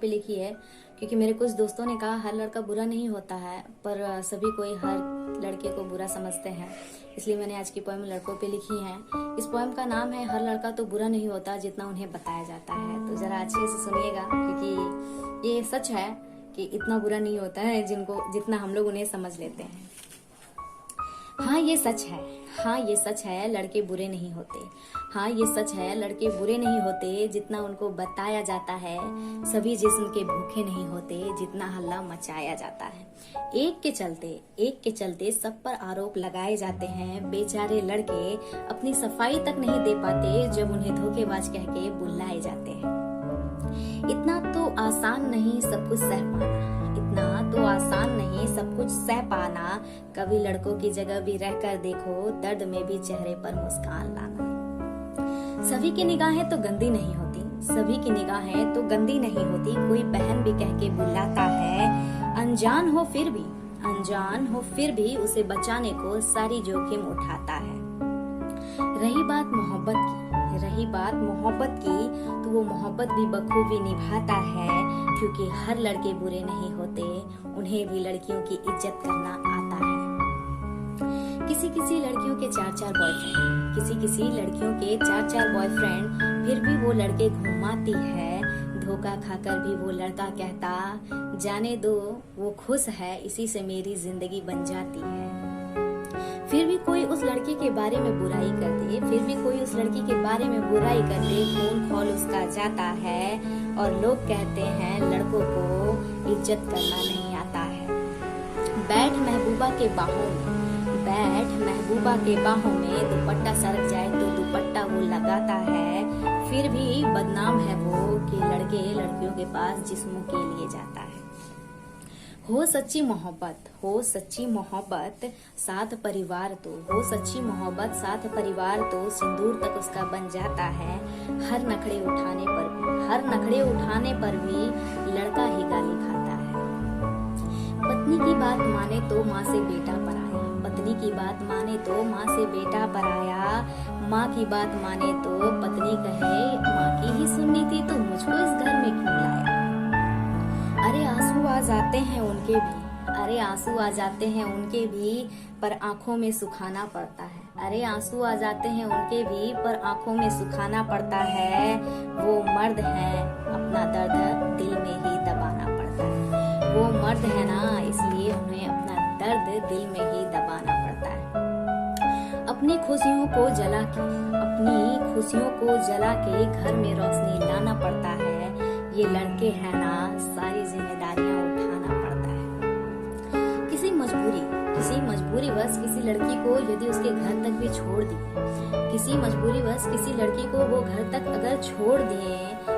पे लिखी है, क्योंकि मेरे कुछ दोस्तों ने कहा हर लड़का बुरा नहीं होता है, पर सभी कोई हर लड़के को बुरा समझते हैं, इसलिए मैंने आज की पोएम लड़कों पे लिखी है। इस पोएम का नाम है हर लड़का तो बुरा नहीं होता जितना उन्हें बताया जाता है। तो जरा अच्छे से सुनिएगा, क्योंकि ये सच है कि इतना बुरा नहीं होता है जितना हम लोग उन्हें समझ लेते हैं। हाँ ये सच है, हाँ ये सच है, लड़के बुरे नहीं होते। हाँ ये सच है, लड़के बुरे नहीं होते जितना उनको बताया जाता है। सभी जिस्म के भूखे नहीं होते जितना हल्ला मचाया जाता है। एक के चलते सब पर आरोप लगाए जाते हैं। बेचारे लड़के अपनी सफाई तक नहीं दे पाते जब उन्हें धोखेबाज कह के बुलाए जाते हैं। इतना तो आसान नहीं सब कुछ सह पाना, इतना तो आसान नहीं सब कुछ सह पाना। कभी लड़कों की जगह भी रहकर देखो, दर्द में भी चेहरे पर मुस्कान लाना। सभी की निगाहें तो गंदी नहीं होती, सभी की निगाहें तो गंदी नहीं होती। कोई बहन भी कह के बुलाता है, अनजान हो फिर भी उसे बचाने को सारी जोखिम उठाता है। रही बात मोहब्बत की तो वो मोहब्बत भी बखूबी निभाता है, क्योंकि हर लड़के बुरे नहीं होते, उन्हें भी लड़कियों की इज्जत करना आता है। किसी लड़कियों के चार चार बॉयफ्रेंड, फिर भी वो लड़के घुमाती है। धोखा खाकर भी वो लड़का कहता, जाने दो वो खुश है, इसी से मेरी जिंदगी बन जाती है। फिर भी कोई उस लड़के के बारे में बुराई कर दे, खून खौल उसका जाता है, और लोग कहते हैं लड़कों को इज्जत करना नहीं आता है। बैठ महबूबा के बाहों में दुपट्टा सरक जाए तो दुपट्टा वो लगाता है। फिर भी बदनाम है वो कि लड़के लड़कियों के पास जिस्मों के लिए जाता है। हो सच्ची मोहब्बत साथ परिवार तो सिंदूर तक उसका बन जाता है। हर नखड़े उठाने पर भी लड़का ही गाली खाता है। पत्नी की बात माने तो माँ से बेटा पराया, माँ की बात माने तो पत्नी कहे माँ की ही सुननी थी तो मुझको इस घर में क्यों लाया। अरे आंसू आ जाते हैं उनके भी, पर आंखों में सुखाना पड़ता है। वो मर्द है, अपना दर्द दिल में ही दबाना पड़ता है। वो मर्द है ना, इसलिए उन्हें अपना दर्द दिल में ही दबाना पड़ता है। अपनी खुशियों को जला के घर में रोशनी लाना पड़ता है। ये लड़के हैं ना, सारी जिम्मेदारियां उठाना पड़ता है। किसी मजबूरीवश किसी लड़की को यदि उसके घर तक भी छोड़ दिए,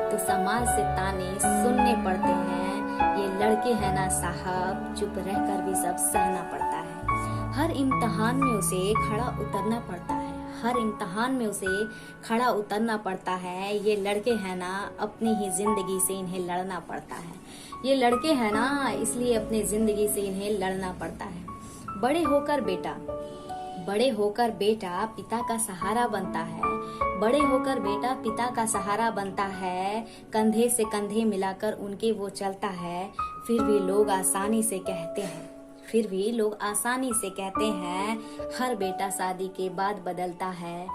तो समाज से ताने सुनने पड़ते हैं। ये लड़के हैं ना साहब, चुप रहकर भी सब सहना पड़ता है। हर इम्तिहान में उसे खड़ा उतरना पड़ता है। ये लड़के हैं ना, अपनी ही जिंदगी से इन्हें लड़ना पड़ता है। ये लड़के हैं ना, इसलिए अपनी जिंदगी से इन्हें लड़ना पड़ता है। बड़े होकर बेटा पिता का सहारा बनता है। कंधे से कंधे मिलाकर उनके वो चलता है। फिर भी लोग आसानी से कहते हैं हर बेटा शादी के बाद बदलता है।